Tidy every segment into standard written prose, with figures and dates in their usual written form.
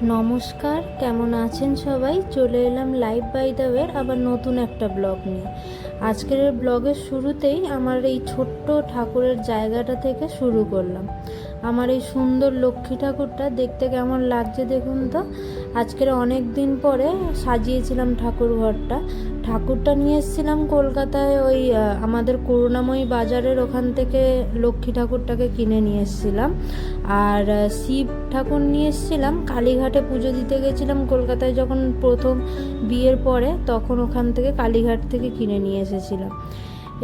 নমস্কার, কেমন আছেন সবাই? চলে এলাম লাইভ বাই দ্য ওয়ে আবার নতুন একটা ব্লগ নিয়ে। আজকের ব্লগের শুরুতেই আমার এই ছোট্ট ঠাকুরের জায়গাটা থেকে শুরু করলাম। আমার এই সুন্দর লক্ষ্মী ঠাকুরটা দেখতে কেমন লাগছে দেখুন তো। আজকের অনেক দিন পরে সাজিয়েছিলাম ঠাকুর ঘরটা। ঠাকুরটা নিয়ে এসেছিলাম কলকাতায়, ওই আমাদের করুণাময়ী বাজারের ওখান থেকে লক্ষ্মী ঠাকুরটাকে কিনে নিয়ে এসেছিলাম। আর শিব ঠাকুর নিয়ে এসেছিলাম কালীঘাটে, পুজো দিতে গেছিলাম কলকাতায় যখন প্রথম বিয়ের পরে, তখন ওখান থেকে কালীঘাট থেকে কিনে নিয়ে এসেছিলাম।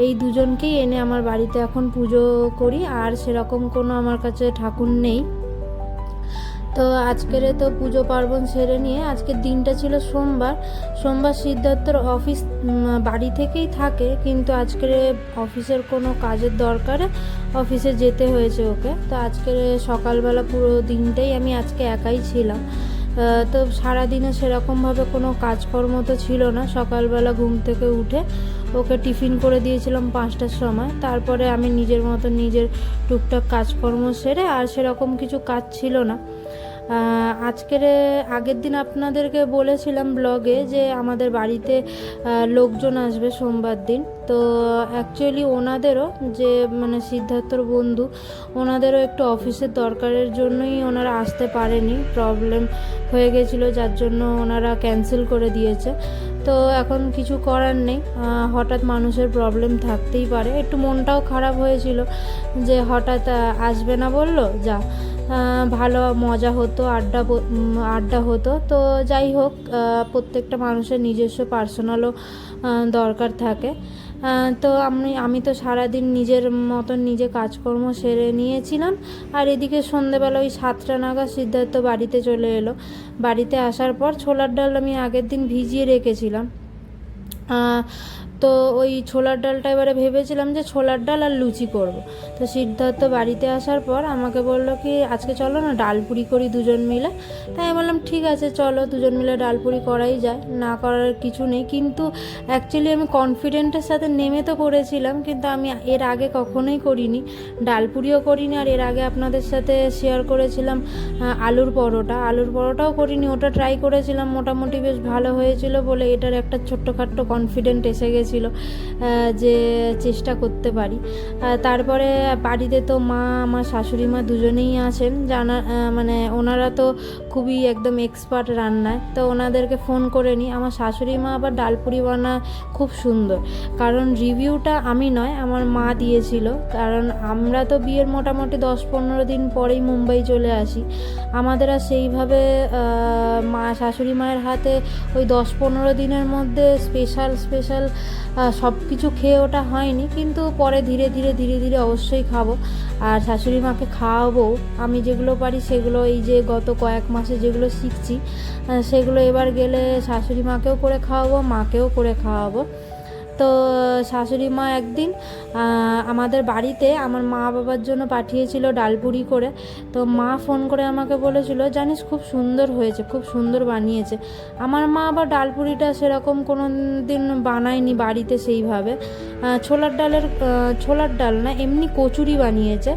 এই দুজনকেই এনে আমার বাড়িতে এখন পুজো করি, আর সেরকম কোনো আমার কাছে ঠাকুর নেই। তো আজকের তো পুজো পার্বণ সেরে নিয়ে, আজকের দিনটা ছিল সোমবার। সোমবার সিদ্ধার্থর অফিস বাড়ি থেকেই থাকে, কিন্তু আজকের অফিসের কোনো কাজের দরকারে অফিসে যেতে হয়েছে ওকে। তো আজকের সকালবেলা পুরো দিনটাই আমি আজকে একাই ছিলাম। তো সারাদিনে সেরকমভাবে কোনো কাজকর্ম তো ছিল না। সকালবেলা ঘুম থেকে উঠে ওকে টিফিন করে দিয়েছিলাম 5টার সময়। তারপরে আমি নিজের মতো নিজের টুকটাক কাজকর্ম সেরে, আর সেরকম কিছু কাজ ছিল না। আজকের আগের দিন আপনাদেরকে বলেছিলাম ব্লগে যে আমাদের বাড়িতে লোকজন আসবে সোমবার দিন। তো অ্যাকচুয়ালি ওনাদেরও, যে মানে সিদ্ধার্থর বন্ধু, ওনাদেরও একটু অফিসের দরকারের জন্যই ওনারা আসতে পারেনি, প্রবলেম হয়ে গেছিলো, যার জন্য ওনারা ক্যান্সেল করে দিয়েছে। তো এখন কিছু করার নেই, হঠাৎ মানুষের প্রবলেম থাকতেই পারে। একটু মনটাও খারাপ হয়েছিল যে হঠাৎ আসবে না বললো, যা ভালো মজা হতো, আড্ডা হতো। তো যাই হোক, প্রত্যেকটা মানুষের নিজস্ব পার্সোনালও দরকার থাকে। তো আমি তো সারাদিন নিজের মতন নিজে কাজকর্ম সেরে নিয়েছিলাম। আর এদিকে সন্ধেবেলা ওই 7টা নাগাদ সিদ্ধার্থ বাড়িতে চলে এলো। বাড়িতে আসার পর ছোলার ডাল আমি আগের দিন ভিজিয়ে রেখেছিলাম। তো ওই ছোলার ডালটা এবারে ভেবেছিলাম যে ছোলার ডাল আর লুচি করব। তো সিদ্ধার্থ বাড়িতে আসার পর আমাকে বললো কি, আজকে চলো না ডালপুরি করি দুজন মিলে। তাই আমি বললাম ঠিক আছে চলো, দুজন মিলে ডালপুরি করাই যায়, না করার কিছু নেই। কিন্তু অ্যাকচুয়ালি আমি কনফিডেন্টের সাথে নেমে তো পড়েছিলাম, কিন্তু আমি এর আগে কখনোই করিনি, ডালপুরিও করিনি। আর এর আগে আপনাদের সাথে শেয়ার করেছিলাম আলুর পরোটাও করিনি, ওটা ট্রাই করেছিলাম, মোটামুটি বেশ ভালো হয়েছিল বলে এটার একটা ছোট্টখাট্ট কনফিডেন্ট এসে গেছে যে চেষ্টা করতে পারি। তারপরে বাড়িতে তো মা, আমার শাশুড়ি মা দুজনেই আছেন, মানে ওনারা তো খুবই একদম এক্সপার্ট রান্নায়। তো ওনাদেরকে ফোন করে নিই। আমার শাশুড়ি মা আবার ডালপুরি বানায় খুব সুন্দর, কারণ রিভিউটা আমি নয়, আমার মা দিয়েছিল। কারণ আমরা তো বিয়ের মোটামুটি 10-15 দিন পরেই মুম্বাই চলে আসি। আমাদের আর সেইভাবে শাশুড়ি মায়ের হাতে ওই 10-15 দিনের মধ্যে স্পেশাল সব কিছু খেয়ে ওটা হয়নি, কিন্তু পরে ধীরে ধীরে অবশ্যই খাবো। আর শাশুড়ি মাকে খাওয়াবো। আমি যেগুলো পারি সেগুলো, এই যে গত কয়েক মাসে যেগুলো শিখছি সেগুলো এবার গেলে শাশুড়ি মাকেও করে খাওয়াবো, মাকেও করে খাওয়াবো। তো শাশুড়ি মা একদিন আমাদের বাড়িতে আমার মা বাবার জন্য পাঠিয়েছিল ডালপুরি করে। তো মা ফোন করে আমাকে বলেছিল, জানিস খুব সুন্দর হয়েছে, খুব সুন্দর বানিয়েছে। আমার মা আবার ডালপুরিটা সেরকম কোনো দিন বানায়নি বাড়িতে সেইভাবে। ছোলার ডাল না, এমনি কচুরি বানিয়েছে,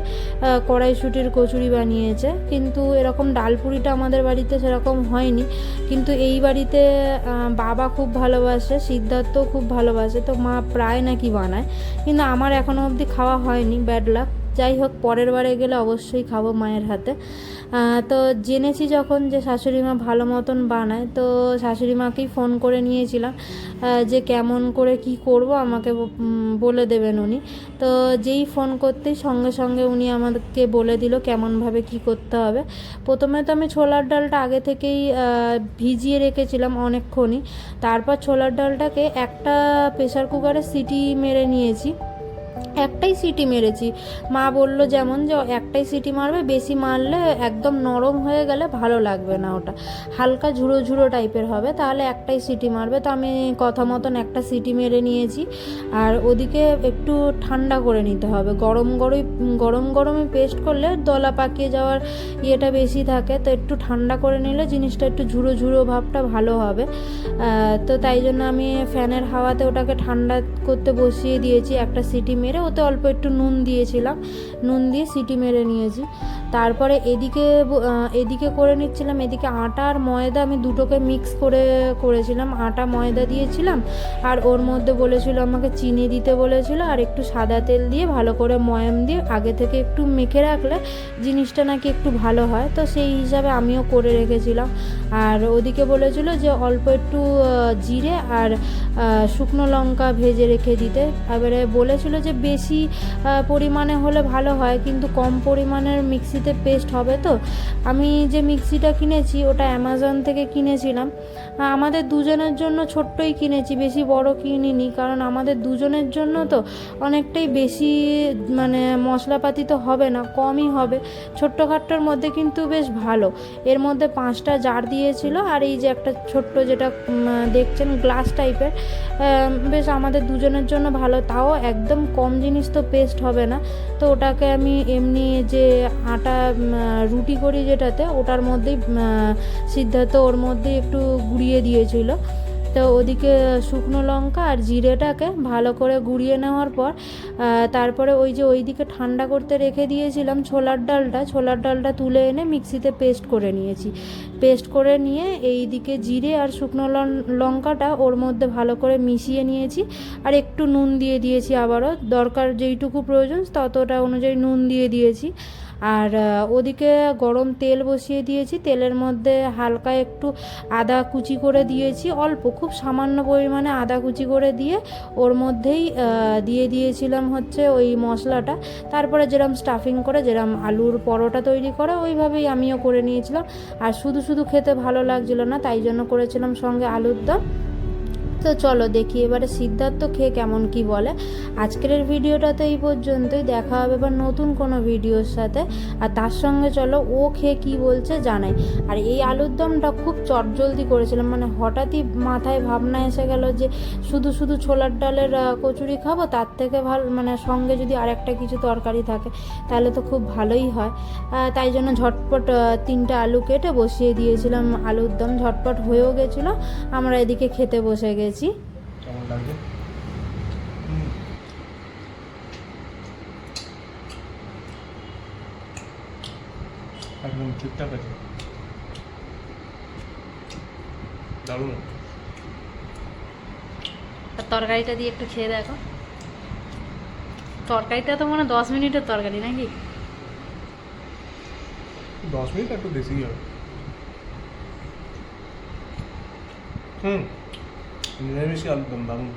কড়াইশুঁটির কচুরি বানিয়েছে, কিন্তু এরকম ডালপুরিটা আমাদের বাড়িতে সেরকম হয়নি। কিন্তু এই বাড়িতে বাবা খুব ভালোবাসে, সিদ্ধার্থও খুব ভালোবাসে, তো মা প্রায় নাকি বানায়, কিন্তু আমার এখনও অবধি খাওয়া হয়নি, ব্যাড লাক। যাই হোক, পরের বারে গেলে অবশ্যই খাবো মায়ের হাতে। তো জেনেছি যখন যে শাশুড়ি মা ভালো মতন বানায়, তো শাশুড়ি মাকেই ফোন করে নিয়েছিলাম যে কেমন করে কি করব আমাকে বলে দেবেন উনি। তো যেই ফোন করতেই সঙ্গে সঙ্গে উনি আমাদেরকে বলে দিল কেমনভাবে কি করতে হবে। প্রথমে তো আমি ছোলার ডালটা আগে থেকেই ভিজিয়ে রেখেছিলাম অনেকক্ষণই। তারপর ছোলার ডালটাকে একটা প্রেসার কুকারে সিটি মেরে নিয়েছি, একটাই সিটি মেরেছি। মা বলল যেমন যে একটাই সিটি মারবে, বেশি মারলে একদম নরম হয়ে গেলে ভালো লাগবে না, ওটা হালকা ঝুড়ো ঝুড়ো টাইপের হবে, তাহলে একটাই সিটি মারবে। তো আমি কথা মতন একটা সিটি মেরে নিয়েছি। আর ওদিকে একটু ঠান্ডা করে নিতে হবে, গরমে পেস্ট করলে দলা পাকিয়ে যাওয়ার ইয়েটা বেশি থাকে। তো একটু ঠান্ডা করে নিলে জিনিসটা একটু ঝুড়ো ঝুড়ো ভাবটা ভালো হবে। তো তাই জন্য আমি ফ্যানের হাওয়াতে ওটাকে ঠান্ডা করতে বসিয়ে দিয়েছি। একটা সিটি মেরে ওতে অল্প একটু নুন দিয়েছিলাম, নুন দিয়ে সিটি মেরে নিয়েছি। তারপরে এদিকে করে নিচ্ছিলাম, এদিকে আটা আর ময়দা আমি দুটোকে মিক্স করেছিলাম। আটা ময়দা দিয়েছিলাম আর ওর মধ্যে বলেছিল আমাকে চিনি দিতে বলেছিল, আর একটু সাদা তেল দিয়ে ভালো করে ময়াম দিয়ে আগে থেকে একটু মেখে রাখলে জিনিসটা নাকি একটু ভালো হয়, তো সেই হিসাবে আমিও করে রেখেছিলাম। আর ওদিকে বলেছিল যে অল্প একটু জিরে আর শুকনো লঙ্কা ভেজে রেখে দিতে। এবারে বলেছিল যে বেশি পরিমাণে হলে ভালো হয়, কিন্তু কম পরিমাণের মিক্সিতে পেস্ট হবে। তো আমি যে মিক্সিটা কিনেছি ওটা অ্যামাজন থেকে কিনেছিলাম। আমাদের দুজনের জন্য ছোট্টই কিনেছি, বেশি বড় কিনিনি, কারণ আমাদের দুজনের জন্য তো অনেকটাই বেশি মানে মশলাপাতি তো হবে না, কমই হবে। ছোট্টখাট্টোর মধ্যে কিন্তু বেশ ভালো। এর মধ্যে 5টা জার দিয়েছিল, আর এই যে একটা ছোট্ট যেটা দেখছেন গ্লাস টাইপের, বেশ আমাদের দুজনের জন্য ভালো। তাও একদম কম জিনিস তো পেস্ট হবে না, তো ওটাকে আমি এমনি যে আটা রুটি করি যেটাতে, ওটার মধ্যেই সিদ্ধার্থ ওর মধ্যেই একটু গুঁড়িয়ে দিয়েছিল। তো ওদিকে শুকনো লঙ্কা আর জিরেটাকে ভালো করে গুঁড়িয়ে নেওয়ার পর তারপরে ওইদিকে ঠান্ডা করতে রেখে দিয়েছিলাম ছোলার ডালটা তুলে এনে মিক্সিতে পেস্ট করে নিয়েছি। পেস্ট করে নিয়ে এই দিকে জিরে আর শুকনো লঙ্কাটা ওর মধ্যে ভালো করে মিশিয়ে নিয়েছি, আর একটু নুন দিয়ে দিয়েছি, আবারও দরকার যেইটুকু প্রয়োজন ততটা অনুযায়ী নুন দিয়ে দিয়েছি। আর ওদিকে গরম তেল বসিয়ে দিয়েছি, তেলের মধ্যে হালকা একটু আদা কুচি করে দিয়েছি, অল্প খুব সামান্য পরিমাণে আদা কুচি করে দিয়ে ওর মধ্যেই দিয়ে দিয়েছিলাম হচ্ছে ওই মশলাটা। তারপরে যেরকম স্টাফিং করে যেরকম আলুর পরোটা তৈরি করে ওইভাবেই আমিও করে নিয়েছিলাম। আর শুধু শুধু খেতে ভালো লাগছিল না, তাই জন্য করেছিলাম সঙ্গে আলুর দম। তো চলো দেখি এবারে সিদ্ধার্থ খেয়ে কেমন কি বলে। আজকের ভিডিওটা তো এই পর্যন্তই, দেখা হবে এবার নতুন কোনো ভিডিওর সাথে, আর তার সঙ্গে চলো ও খেয়ে কি বলছে জানাই। আর এই আলুর দমটা খুব চটজলদি করেছিলাম, মানে হঠাৎই মাথায় ভাবনা এসে গেল যে শুধু শুধু ছোলার ডালের কচুরি খাবো, তার থেকে ভালো মানে সঙ্গে যদি আরেকটা কিছু তরকারি থাকে তাহলে তো খুব ভালোই হয়। তাই জন্য ঝটপট 3টা আলু কেটে বসিয়ে দিয়েছিলাম আলুর দম, ঝটপট হয়েও গেছিলো। আমরা এদিকে খেতে বসে গেছি। কেমন লাগছে? একদম ঠিকঠাক আছে, দারুণ। আর তরকারিটা দিয়ে একটু খেয়ে দেখো। তরকারিটা তো মনে হয় 10 মিনিটের তরকারি নাকি? 10 মিনিট একটু বেশি হবে। নিরামিষই আলুর দম দারুণ,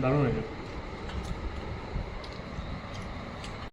দারুণ হয়েছে।